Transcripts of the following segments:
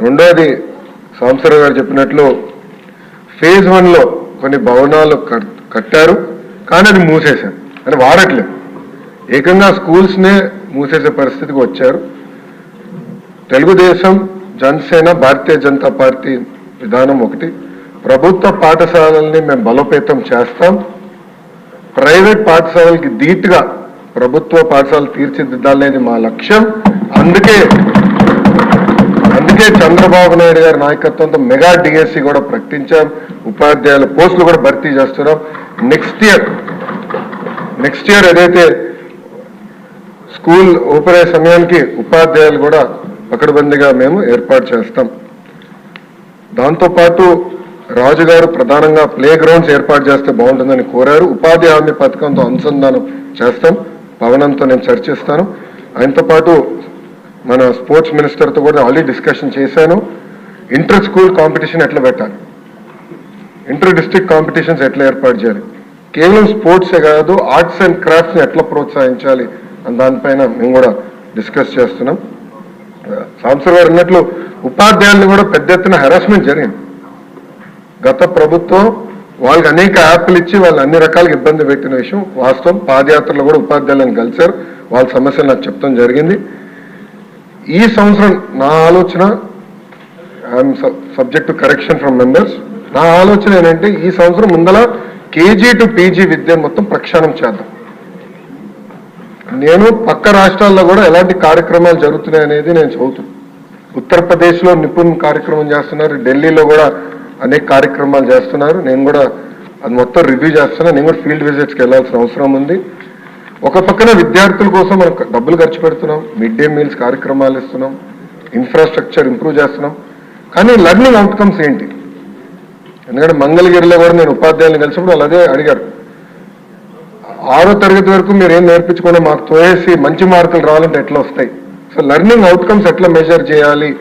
రెండోది సాంబశివరావు గారు చెప్పినట్లు ఫేజ్ 1లో కొన్ని భవనాలు కట్టారు, కానీ అది మూసేశారు, అని వాడట్లేదు. ఏకంగా స్కూల్స్నే మూసేసే పరిస్థితికి వచ్చారు. తెలుగుదేశం, జనసేన, భారతీయ జనతా పార్టీ విధానం ఒకటి. ప్రభుత్వ పాఠశాలల్ని మేము బలోపేతం చేస్తాం. ప్రైవేట్ పాఠశాలలకి ధీటుగా ప్రభుత్వ పాఠశాలలు తీర్చిదిద్దాలనేది మా లక్ష్యం. అందుకే చంద్రబాబు నాయుడు గారి నాయకత్వంతో మెగా డిఎస్సి కూడా ప్రకటించాం. ఉపాధ్యాయుల పోస్టులు కూడా భర్తీ చేస్తున్నాం. నెక్స్ట్ ఇయర్ ఏదైతే స్కూల్ ఓపెన్ అయ్యే సమయానికి ఉపాధ్యాయులు కూడా పకడ్బందీగా మేము ఏర్పాటు చేస్తాం. దాంతోపాటు రాజుగారు ప్రధానంగా ప్లే గ్రౌండ్స్ ఏర్పాటు చేస్తే బాగుంటుందని కోరారు. ఉపాధి హామీ పథకంతో అనుసంధానం చేస్తాం. పవనంతో నేను చర్చిస్తాను. ఆయనతో పాటు మన స్పోర్ట్స్ మినిస్టర్తో కూడా ఆల్రెడీ డిస్కషన్ చేశాను. ఇంటర్ స్కూల్ కాంపిటీషన్ ఎట్లా పెట్టాలి, ఇంటర్ డిస్ట్రిక్ట్ కాంపిటీషన్స్ ఎట్లా ఏర్పాటు చేయాలి, కేవలం స్పోర్ట్సే కాదు ఆర్ట్స్ అండ్ క్రాఫ్ట్స్ని ఎట్లా ప్రోత్సహించాలి అని దానిపైన మేము కూడా డిస్కస్ చేస్తున్నాం. సాంబశివరావు గారు అన్నట్లు ఉపాధ్యాయులను కూడా పెద్ద ఎత్తున హెరాస్మెంట్ జరిగింది. గత ప్రభుత్వం వాళ్ళకి అనేక యాప్లు ఇచ్చి వాళ్ళు అన్ని రకాలుగా ఇబ్బంది పెట్టిన విషయం వాస్తవం. పాదయాత్రలో కూడా ఉపాధ్యాయులను కలిశారు, వాళ్ళ సమస్యలు నాకు చెప్తాం జరిగింది. ఈ సంవత్సరం నా ఆలోచన, I'm subject to correction from members, నా ఆలోచన ఏంటంటే ఈ సంవత్సరం ముందల కేజీ టు పీజీ విద్య మొత్తం ప్రక్షాళన చేద్దాం. నేను పక్క రాష్ట్రాల్లో కూడా ఎలాంటి కార్యక్రమాలు జరుగుతున్నాయి అనేది నేను చదువుతాను. ఉత్తరప్రదేశ్లో నిపుణ్ కార్యక్రమం చేస్తున్నారు, ఢిల్లీలో కూడా అనేక కార్యక్రమాలు చేస్తున్నారు. నేను కూడా అది మొత్తం రివ్యూ చేస్తున్నాను. నేను కూడా ఫీల్డ్ విజిట్స్కి వెళ్ళాల్సిన అవసరం ఉంది. ఒక పక్కన విద్యార్థుల కోసం మనం డబ్బులు ఖర్చు పెడుతున్నాం, మిడ్ డే మీల్స్ కార్యక్రమాలు ఇస్తున్నాం, ఇన్ఫ్రాస్ట్రక్చర్ ఇంప్రూవ్ చేస్తున్నాం, కానీ లెర్నింగ్ అవుట్కమ్స్ ఏంటి? ఎందుకంటే మంగళగిరిలో కూడా నేను ఉపాధ్యాయులను కలిసినప్పుడు వాళ్ళు అదే అడిగారు, 6వ తరగతి వరకు మీరు ఏం నేర్పించుకున్నా మాకు తోయేసి మంచి మార్కులు రావాలంటే ఎట్లా వస్తాయి? సో లెర్నింగ్ అవుట్కమ్స్ ఎట్లా మెజర్ చేయాలి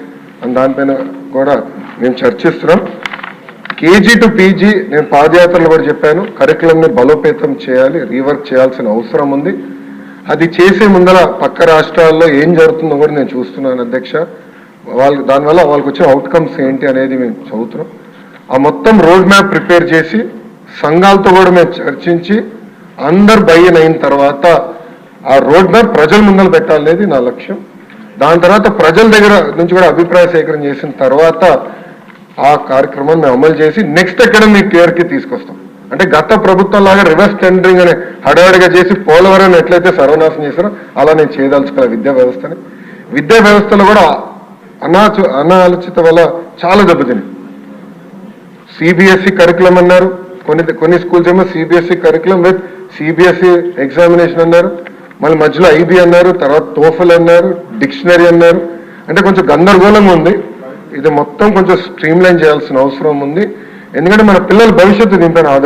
అని దానిపైన కూడా మేము చర్చిస్తున్నాం. కేజీ టు పీజీ నేను పాదయాత్రలు కూడా చెప్పాను, కరికులంని బలోపేతం చేయాలి, రీవర్క్ చేయాల్సిన అవసరం ఉంది. అది చేసే ముందర పక్క రాష్ట్రాల్లో ఏం జరుగుతుందో కూడా నేను చూస్తున్నాను అధ్యక్ష. దానివల్ల వాళ్ళకి వచ్చిన అవుట్కమ్స్ ఏంటి అనేది మేము చదువుతున్నాం. ఆ మొత్తం రోడ్ మ్యాప్ ప్రిపేర్ చేసి సంఘాలతో కూడా మేము చర్చించి అందరు బయ్యన్ అయిన తర్వాత ఆ రోడ్ మ్యాప్ ప్రజల ముందర పెట్టాలనేది నా లక్ష్యం. దాని తర్వాత ప్రజల దగ్గర నుంచి కూడా అభిప్రాయ సేకరణ చేసిన తర్వాత ఆ కార్యక్రమాన్ని మేము అమలు చేసి నెక్స్ట్ అకాడమిక్ ఇయర్కి తీసుకొస్తాం. అంటే గత ప్రభుత్వం లాగా రివర్స్ టెండరింగ్ అనే హడావిడిగా చేసి పోలవరం ఎట్లయితే సర్వనాశనం చేశారో అలా నేను చేయదలుచుకోవాలి విద్యా వ్యవస్థని. విద్యా వ్యవస్థలో కూడా అనాలోచిత వల్ల చాలా దెబ్బతిని సిబిఎస్ఈ కరికులం అన్నారు, కొన్ని స్కూల్స్ ఏమో CBSE curriculum with CBSE examination అన్నారు, మళ్ళీ మధ్యలో ఐబీ అన్నారు, తర్వాత టోఫల్ అన్నారు, డిక్షనరీ అన్నారు. అంటే కొంచెం గందరగోళంగా ఉంది. ఇది మొత్తం కొంచెం స్ట్రీమ్ లైన్ చేయాల్సిన అవసరం ఉంది. ఎందుకంటే మన పిల్లల భవిష్యత్తు దీనిపైన ఆధారపడి